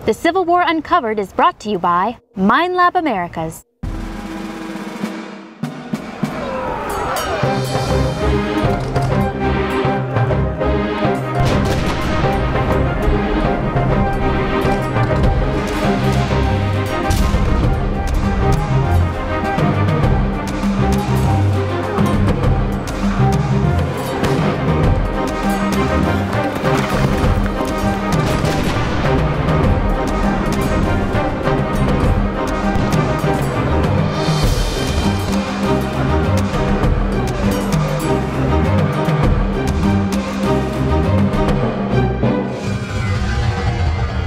The Civil War Uncovered is brought to you by Minelab Americas.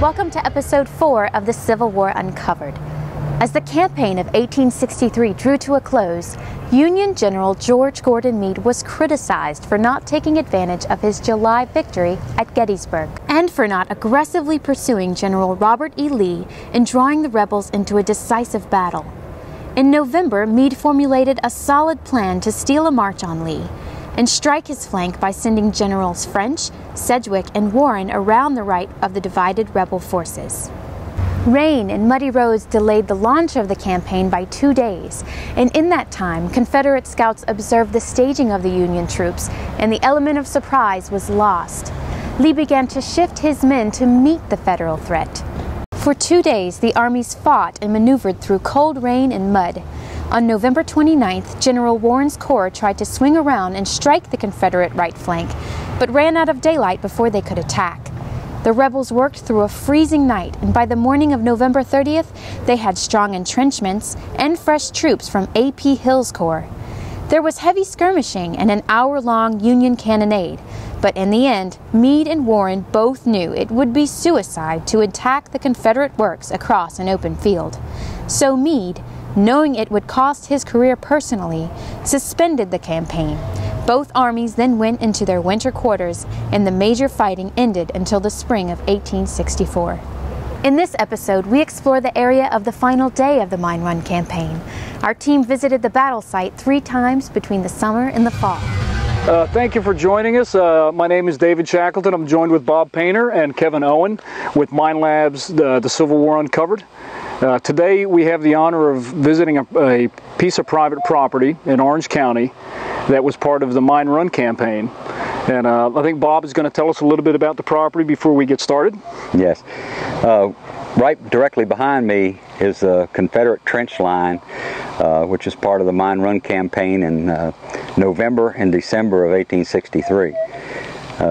Welcome to episode 4 of the Civil War Uncovered. As the campaign of 1863 drew to a close, Union General George Gordon Meade was criticized for not taking advantage of his July victory at Gettysburg and for not aggressively pursuing General Robert E. Lee and drawing the rebels into a decisive battle. In November, Meade formulated a solid plan to steal a march on Lee and strike his flank by sending Generals French, Sedgwick, and Warren around the right of the divided rebel forces. Rain and muddy roads delayed the launch of the campaign by 2 days, and in that time, Confederate scouts observed the staging of the Union troops, and the element of surprise was lost. Lee began to shift his men to meet the Federal threat. For 2 days, the armies fought and maneuvered through cold rain and mud. On November 29th, General Warren's corps tried to swing around and strike the Confederate right flank, but ran out of daylight before they could attack. The rebels worked through a freezing night, and by the morning of November 30th, they had strong entrenchments and fresh troops from A.P. Hill's corps. There was heavy skirmishing and an hour-long Union cannonade, but in the end, Meade and Warren both knew it would be suicide to attack the Confederate works across an open field. So Meade, knowing it would cost his career personally, suspended the campaign. Both armies then went into their winter quarters, and the major fighting ended until the spring of 1864. In this episode, we explore the area of the final day of the Mine Run campaign. Our team visited the battle site 3 times between the summer and the fall. Thank you for joining us. My name is David Shackleton. I'm joined with Bob Painter and Kevin Owen with Minelab's The Civil War Uncovered. Today we have the honor of visiting a piece of private property in Orange County that was part of the Mine Run campaign. And I think Bob is going to tell us a little bit about the property before we get started. Yes. Right directly behind me is the Confederate trench line, which is part of the Mine Run campaign in November and December of 1863.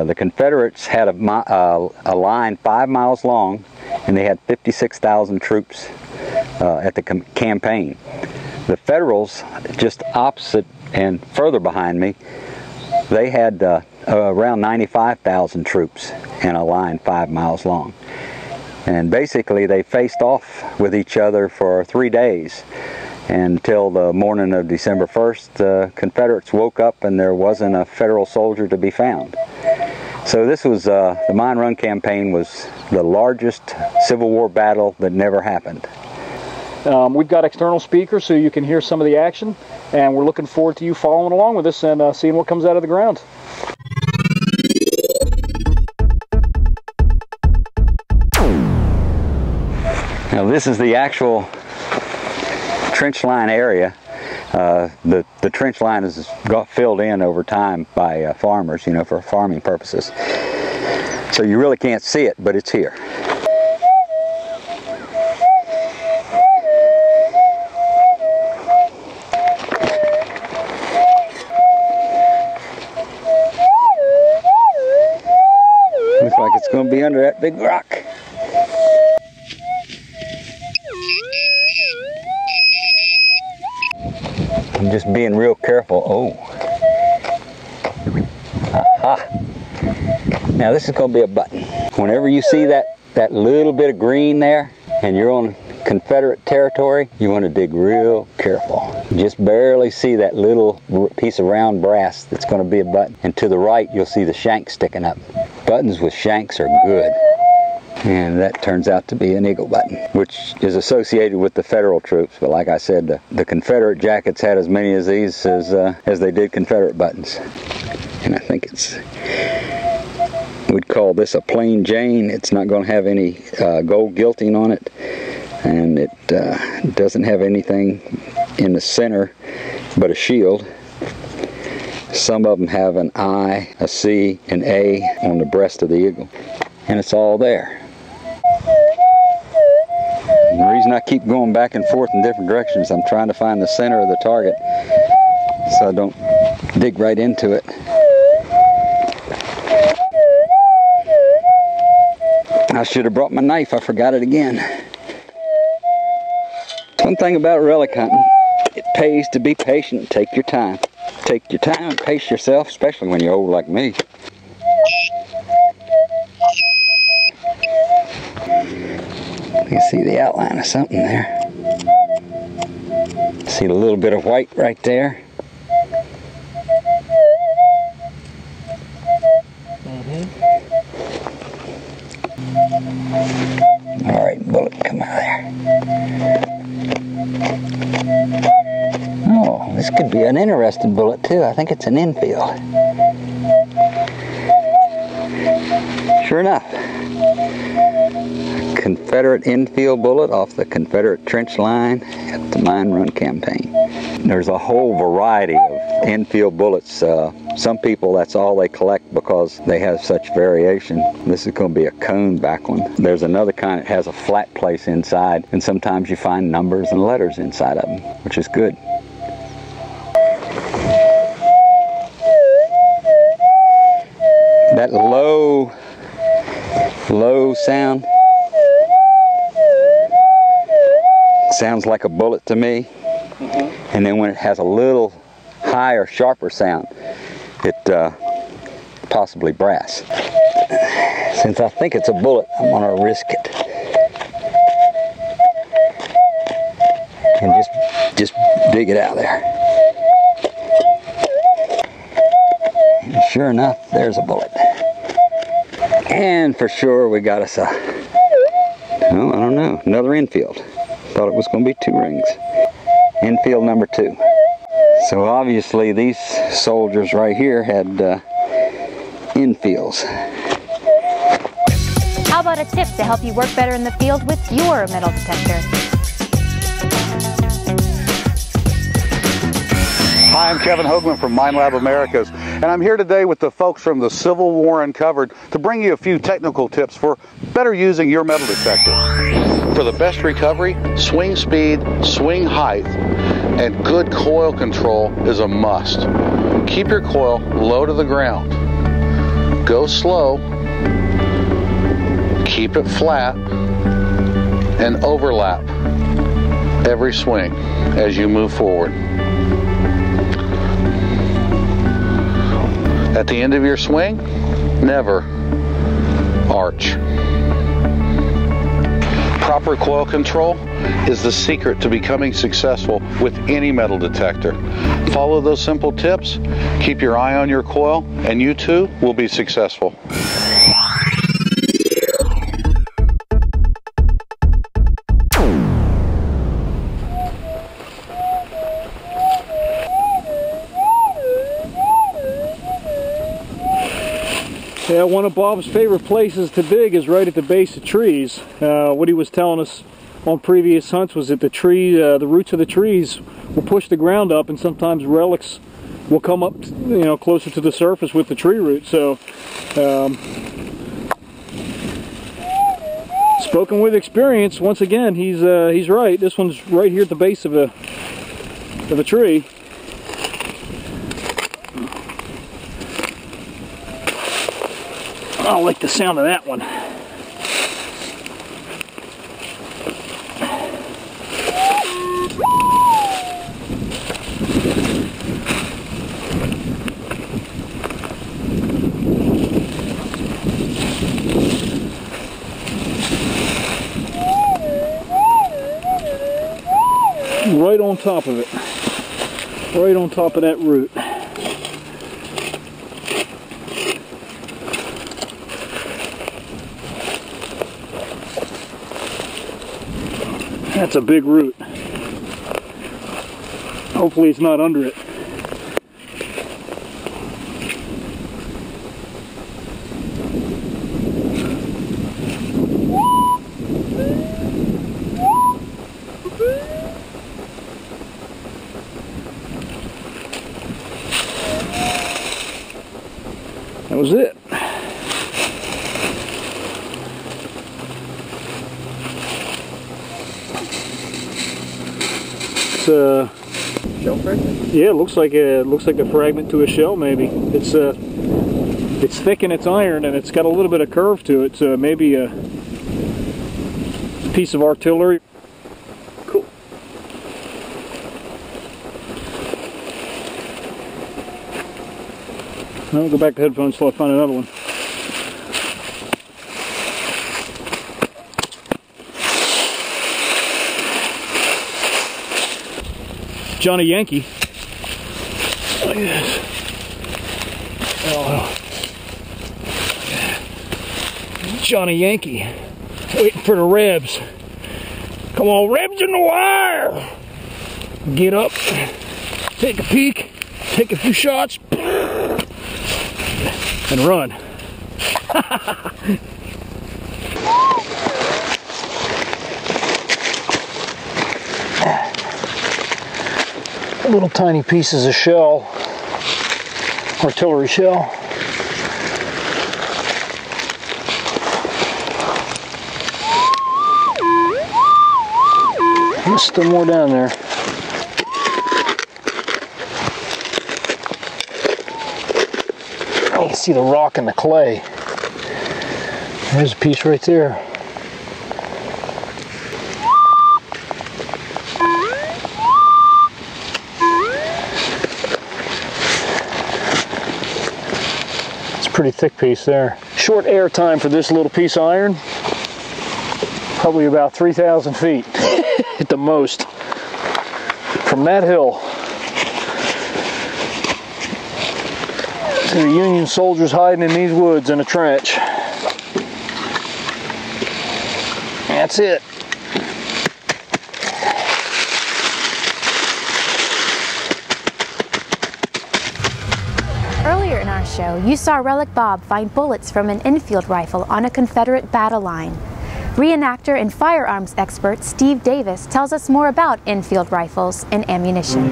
The Confederates had a line 5 miles long, and they had 56,000 troops at the campaign. The Federals, just opposite and further behind me, they had around 95,000 troops in a line 5 miles long. And basically they faced off with each other for 3 days until the morning of December 1st. The Confederates woke up and there wasn't a Federal soldier to be found. So this was, the Mine Run campaign was the largest Civil War battle that never happened. We've got external speakers so you can hear some of the action, and we're looking forward to you following along with us and seeing what comes out of the ground. Now this is the actual trench line area. The trench line is got filled in over time by farmers, you know, for farming purposes. So you really can't see it, but it's here. Looks like it's going to be under that big rock. I'm just being real careful. Oh. Aha. Now this is going to be a button. Whenever you see that little bit of green there and you're on Confederate territory, you want to dig real careful. Just barely see that little piece of round brass that's going to be a button. And to the right you'll see the shank sticking up. Buttons with shanks are good. And that turns out to be an eagle button, which is associated with the Federal troops. But like I said, the Confederate jackets had as many of these as they did Confederate buttons. And I think it's We'd call this a plain Jane. It's not going to have any gold gilting on it, and it doesn't have anything in the center but a shield. Some of them have an I, a C, an A on the breast of the eagle, and it's all there. And the reason I keep going back and forth in different directions, I'm trying to find the center of the target so I don't dig right into it. I should have brought my knife. I forgot it again. One thing about relic hunting, it pays to be patient. Take your time. Take your time and pace yourself, especially when you're old like me. You can see the outline of something there. See a little bit of white right there. All right, bullet, come out of there. Oh, this could be an interesting bullet too. I think it's an Enfield. Sure enough. Confederate Enfield bullet off the Confederate trench line at the Mine Run campaign. There's a whole variety of Enfield bullets. Some people, that's all they collect because they have such variation. This is going to be a cone back one. There's another kind that has a flat place inside, and sometimes you find numbers and letters inside of them, which is good. That low sound sounds like a bullet to me. And then when it has a little higher, sharper sound, it possibly brass. Since I think it's a bullet, I'm gonna risk it. And just dig it out there. And sure enough, there's a bullet. And for sure we got us a, oh, I don't know, another Enfield. Thought it was going to be 2 rings. Enfield number 2. So obviously these soldiers right here had Enfields. How about a tip to help you work better in the field with your metal detector? Hi, I'm Kevin Hoagland from Mine Lab Americas, and I'm here today with the folks from the Civil War Uncovered to bring you a few technical tips for better using your metal detector. For the best recovery, swing speed, swing height, and good coil control is a must. Keep your coil low to the ground. Go slow, keep it flat, and overlap every swing as you move forward. At the end of your swing, never arch. Proper coil control is the secret to becoming successful with any metal detector. Follow those simple tips, keep your eye on your coil, and you too will be successful. Yeah, one of Bob's favorite places to dig is right at the base of trees. What he was telling us on previous hunts was that the roots of the trees will push the ground up, and sometimes relics will come up, you know, closer to the surface with the tree roots. So, spoken with experience, once again, he's right. This one's right here at the base of a tree. I don't like the sound of that one. Right on top of it. Right on top of that root. That's a big root. Hopefully it's not under it. shell fragment? Yeah, it looks like a fragment to a shell. Maybe it's thick in its iron and it's got a little bit of curve to it. So maybe a piece of artillery. Cool. I'll go back to headphones until I find another one. Johnny Yankee. Look at this. Oh. Johnny Yankee. Waiting for the Rebs. Come on, Rebs in the wire! Get up, take a peek, take a few shots, and run. Little tiny pieces of shell, artillery shell. There's still more down there. You can see the rock and the clay. There's a piece right there. Pretty thick piece there. Short air time for this little piece of iron, probably about 3,000 feet at the most from that hill to the Union soldiers hiding in these woods in a trench. That's it. Earlier in our show, you saw Relic Bob find bullets from an Enfield rifle on a Confederate battle line. Reenactor and firearms expert Steve Davis tells us more about Enfield rifles and ammunition.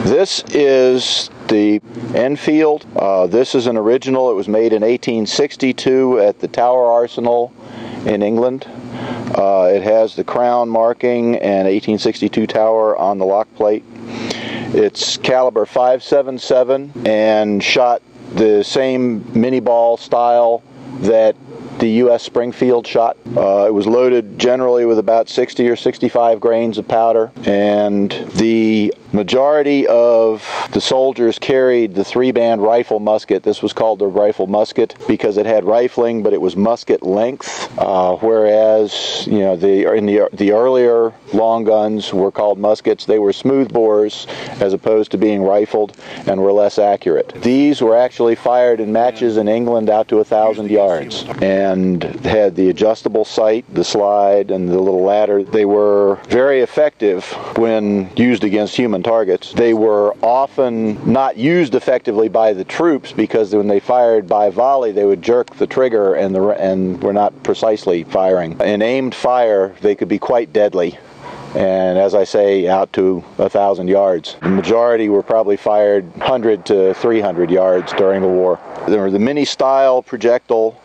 This is the Enfield. This is an original. It was made in 1862 at the Tower Arsenal in England. It has the crown marking and 1862 Tower on the lock plate. It's caliber .577 and shot the same mini ball style that the U.S. Springfield shot. It was loaded generally with about 60 or 65 grains of powder, and the majority of the soldiers carried the 3-band rifle musket. This was called the rifle musket because it had rifling, but it was musket length, whereas the earlier long guns were called muskets. They were smooth bores as opposed to being rifled and were less accurate. These were actually fired in matches in England out to 1,000 yards and had the adjustable sight, the slide, and the little ladder. They were very effective when used against human targets. They were often not used effectively by the troops because when they fired by volley, they would jerk the trigger and were not precisely firing. In aimed fire, they could be quite deadly. And as I say, out to 1,000 yards. The majority were probably fired 100 to 300 yards during the war. There were the mini-style projectile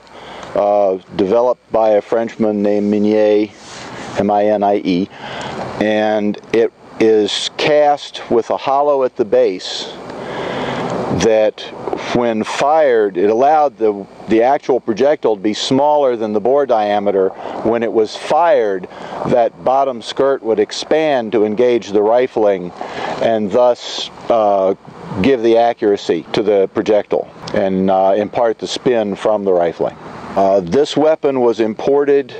developed by a Frenchman named Minier, M-I-N-I-E, and it is cast with a hollow at the base that when fired, it allowed the actual projectile to be smaller than the bore diameter. When it was fired, that bottom skirt would expand to engage the rifling and thus give the accuracy to the projectile and impart the spin from the rifling. This weapon was imported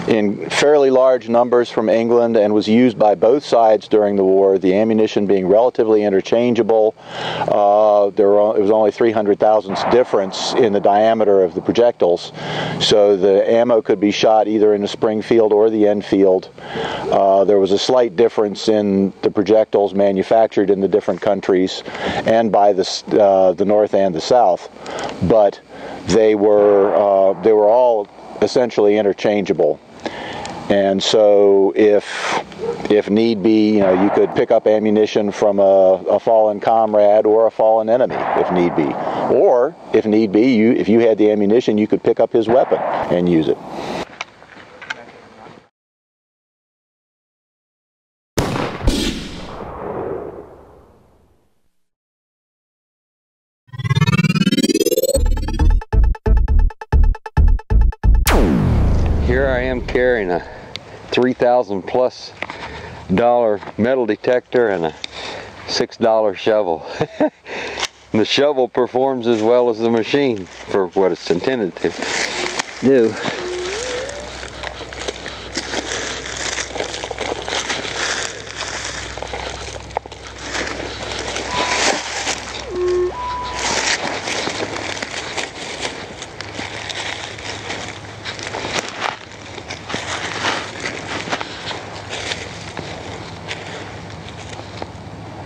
in fairly large numbers from England and was used by both sides during the war, the ammunition being relatively interchangeable. It was only 300 thousandths difference in the diameter of the projectiles, so the ammo could be shot either in the Springfield or the Enfield. There was a slight difference in the projectiles manufactured in the different countries and by the North and the South, but they were all essentially interchangeable. And so if need be, you could pick up ammunition from a fallen comrade or a fallen enemy if need be. Or if need be, if you had the ammunition, you could pick up his weapon and use it. Here I am carrying a $3,000+ metal detector and a $6 shovel. The shovel performs as well as the machine for what it's intended to do.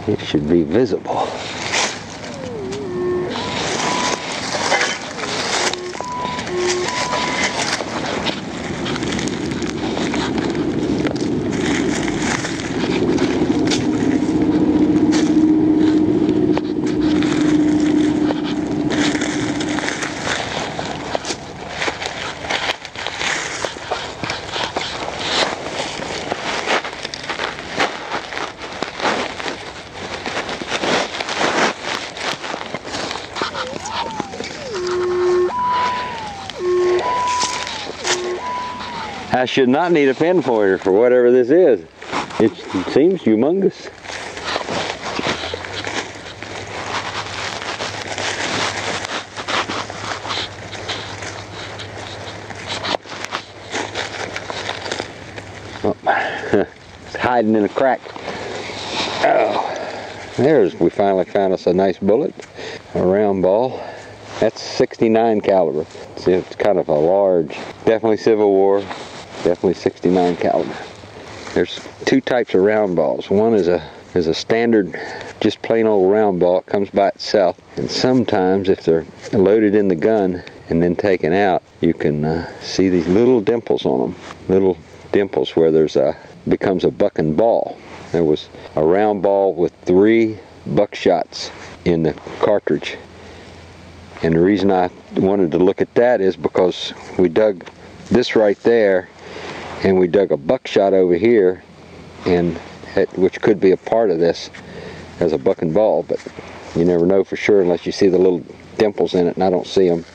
It should be visible. I should not need a pinpointer for whatever this is. It seems humongous. Oh, it's hiding in a crack. Oh, we finally found us a nice bullet, a round ball. That's 69 caliber. See, it's kind of a large, definitely Civil War. Definitely 69 caliber. There's two types of round balls. One is a standard, just plain old round ball. It comes by itself. And sometimes, if they're loaded in the gun and then taken out, you can see these little dimples on them. Little dimples where becomes a buck and ball. There was a round ball with 3 buckshots in the cartridge. And the reason I wanted to look at that is because we dug this right there, and we dug a buckshot over here, which could be a part of this as a buck and ball, but you never know for sure unless you see the little dimples in it, and I don't see them.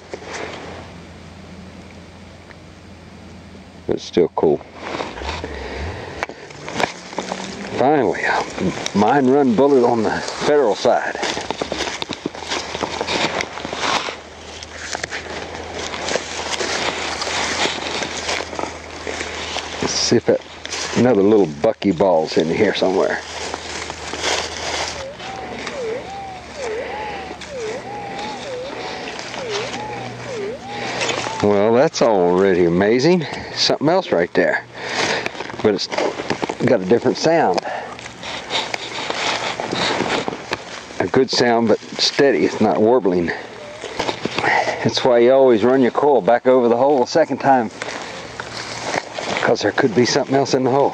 But it's still cool. Finally, a mine run bullet on the federal side. See if that another little bucky ball's in here somewhere. Well, that's already amazing. Something else right there, but it's got a different sound. A good sound, but steady. It's not warbling. That's why you always run your coil back over the hole a second time, because there could be something else in the hole.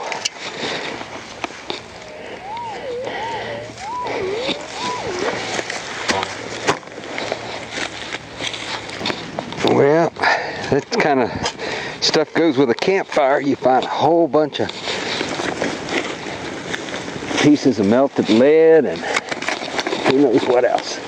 Well, that kind of stuff goes with a campfire. You find a whole bunch of pieces of melted lead and who knows what else.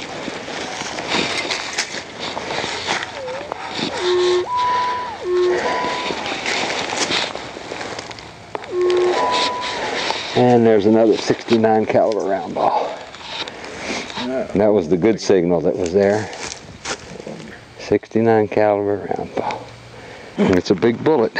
And there's another 69 caliber round ball. And that was the good signal that was there. 69 caliber round ball. And it's a big bullet.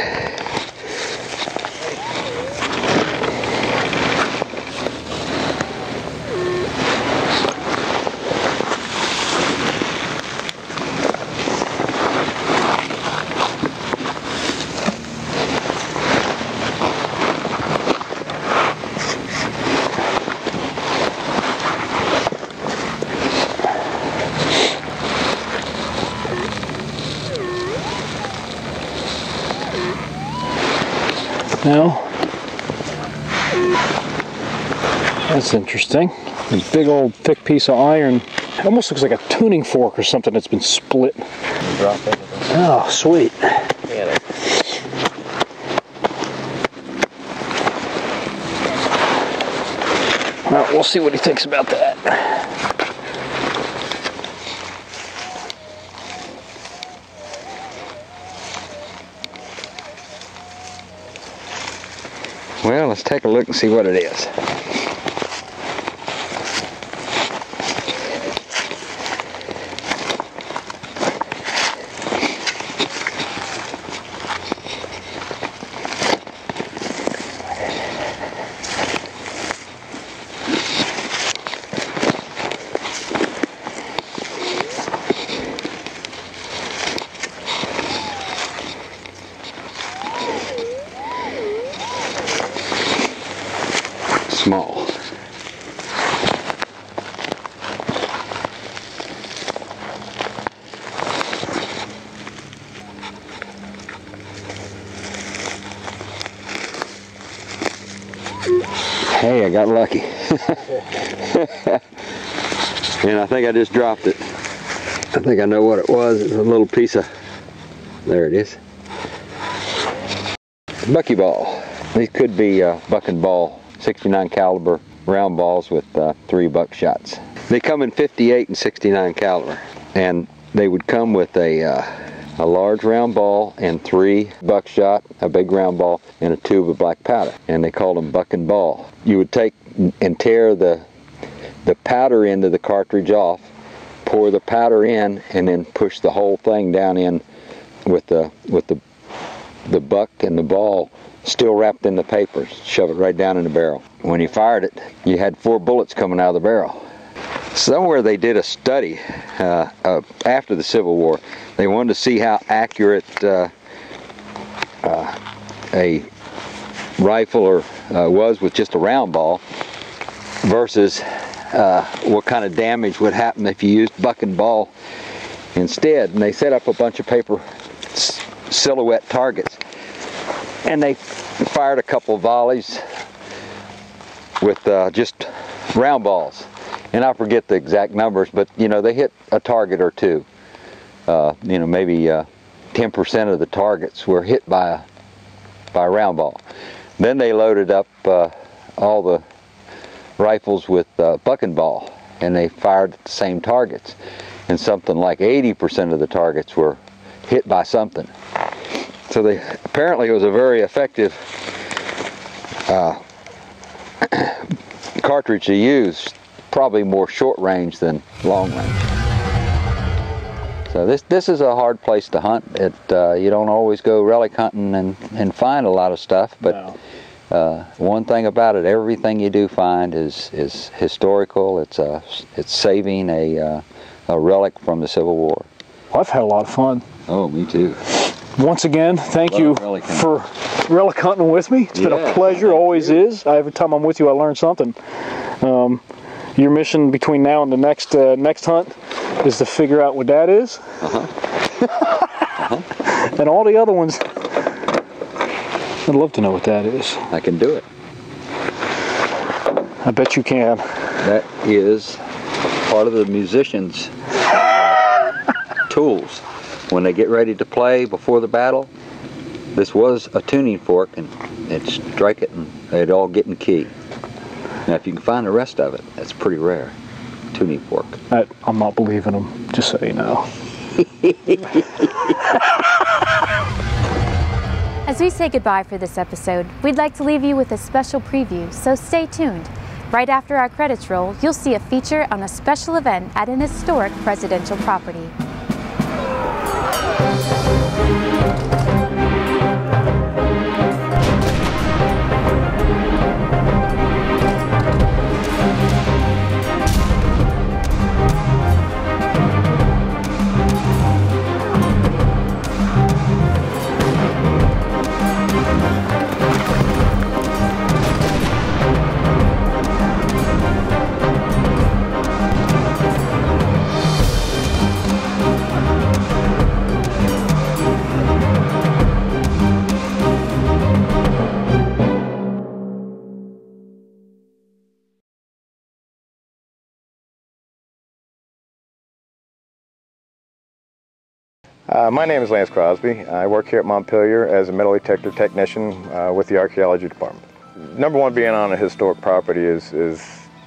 No. That's interesting. A big old thick piece of iron. It almost looks like a tuning fork or something that's been split. Drop it. Oh, sweet. Yeah. Well, we'll see what he thinks about that. Well, let's take a look and see what it is. Small. Hey, I got lucky. And I think I just dropped it. I think I know what it was. It was a little piece of, there it is. Buckyball. These could be buck and ball 69 caliber round balls with 3 buckshots. They come in 58 and 69 caliber, and they would come with a large round ball and 3 buckshot, a big round ball, and a tube of black powder, and they called them buck and ball. You would take and tear the powder end of the cartridge off, pour the powder in, and then push the whole thing down in with the buck and the ball still wrapped in the paper. Shove it right down in the barrel. When you fired it, you had 4 bullets coming out of the barrel. Somewhere they did a study after the Civil War. They wanted to see how accurate a rifle was with just a round ball versus what kind of damage would happen if you used buck and ball instead. And they set up a bunch of paper silhouette targets, and they fired a couple of volleys with just round balls. And I forget the exact numbers, but you know, they hit a target or two. You know, maybe 10% of the targets were hit by a round ball. Then they loaded up all the rifles with buck and ball, and they fired at the same targets. And something like 80% of the targets were hit by something. So apparently it was a very effective cartridge to use, probably more short range than long range. So this is a hard place to hunt. You don't always go relic hunting and find a lot of stuff, but no. One thing about it, everything you do find is historical. It's saving a relic from the Civil War. Well, I've had a lot of fun. Oh, me too. Once again, thank you for relic hunting with me. It's been a pleasure, always is. Every time I'm with you, I learn something. Your mission between now and the next hunt is to figure out what that is. And all the other ones, I'd love to know what that is. I can do it. I bet you can. That is part of the musician's tools. When they get ready to play before the battle, this was a tuning fork, and they'd strike it and they'd all get in key. Now if you can find the rest of it, that's pretty rare. Tuning fork. I'm not believing them, just so you know. As we say goodbye for this episode, we'd like to leave you with a special preview, so stay tuned. Right after our credits roll, you'll see a feature on a special event at an historic presidential property. My name is Lance Crosby. I work here at Montpelier as a metal detector technician with the Archaeology department. Number one, being on a historic property is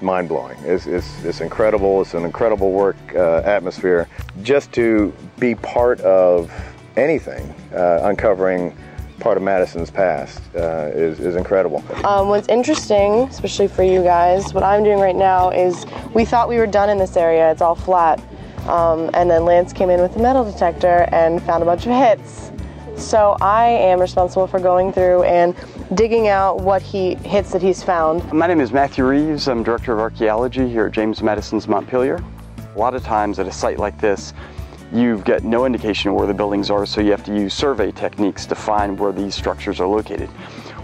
mind-blowing. It's incredible. It's an incredible work atmosphere. Just to be part of anything uncovering part of Madison's past is incredible. What's interesting, especially for you guys, what I'm doing right now is we thought we were done in this area. It's all flat. And then Lance came in with a metal detector and found a bunch of hits. So I am responsible for going through and digging out what hits that he's found. My name is Matthew Reeves. I'm Director of Archaeology here at James Madison's Montpelier. A lot of times at a site like this, you've got no indication of where the buildings are, so you have to use survey techniques to find where these structures are located.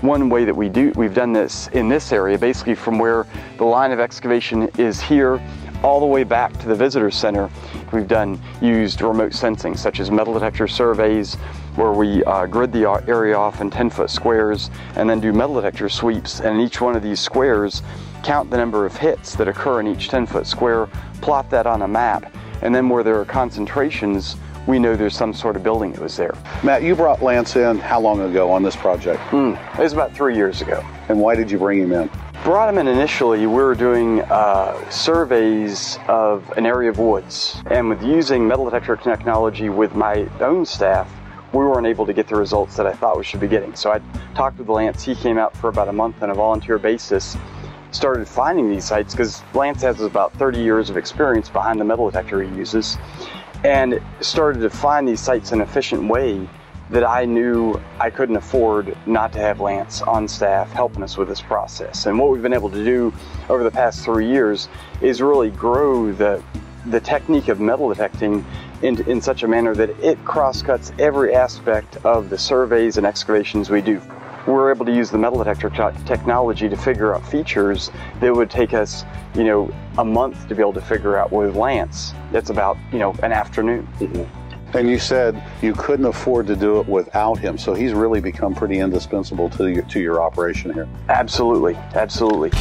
One way that we've done this in this area, basically from where the line of excavation is here all the way back to the visitor center, we've used remote sensing such as metal detector surveys where we grid the area off in 10-foot squares and then do metal detector sweeps, and in each one of these squares count the number of hits that occur in each 10-foot square, plot that on a map, and then where there are concentrations, we know there's some sort of building that was there. Matt, you brought Lance in how long ago on this project? It was about 3 years ago. And why did you bring him in? Brought him in initially, we were doing surveys of an area of woods. And with using metal detector technology with my own staff, we weren't able to get the results that I thought we should be getting. So I talked with Lance. He came out for about a month on a volunteer basis, started finding these sites, because Lance has about 30 years of experience behind the metal detector he uses, and started to find these sites in an efficient way that I knew I couldn't afford not to have Lance on staff helping us with this process. And what we've been able to do over the past 3 years is really grow the technique of metal detecting in such a manner that it cross-cuts every aspect of the surveys and excavations we do. We're able to use the metal detector technology to figure out features that would take us, a month to be able to figure out with Lance. It's about, an afternoon. And you said you couldn't afford to do it without him, so he's really become pretty indispensable to your operation here. Absolutely, absolutely.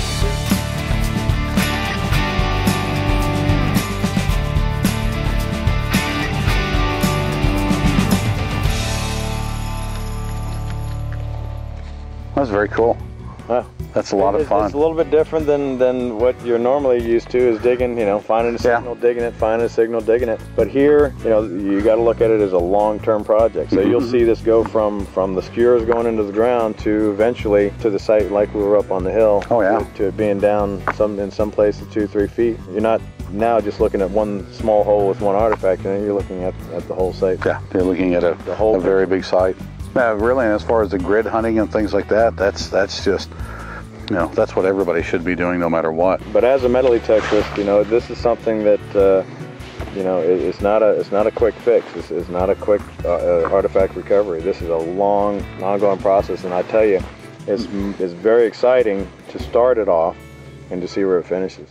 That's very cool. That's a lot of fun. It's a little bit different than what you're normally used to, is digging, finding a signal, digging it, finding a signal, digging it. But here, you got to look at it as a long-term project. So you'll see this go from the skewers going into the ground to eventually to the site like we were up on the hill. Oh yeah. To it being down in some places 2-3 feet. You're not now just looking at one small hole with one artifact, and you're looking at the whole site. Yeah, you're looking at a very big site. Now, really, as far as the grid hunting and things like that, that's just, that's what everybody should be doing no matter what. But as a metal detectorist, this is something that, it's not a quick fix. It's not a quick artifact recovery. This is a long, ongoing process, and I tell you, it's very exciting to start it off and to see where it finishes.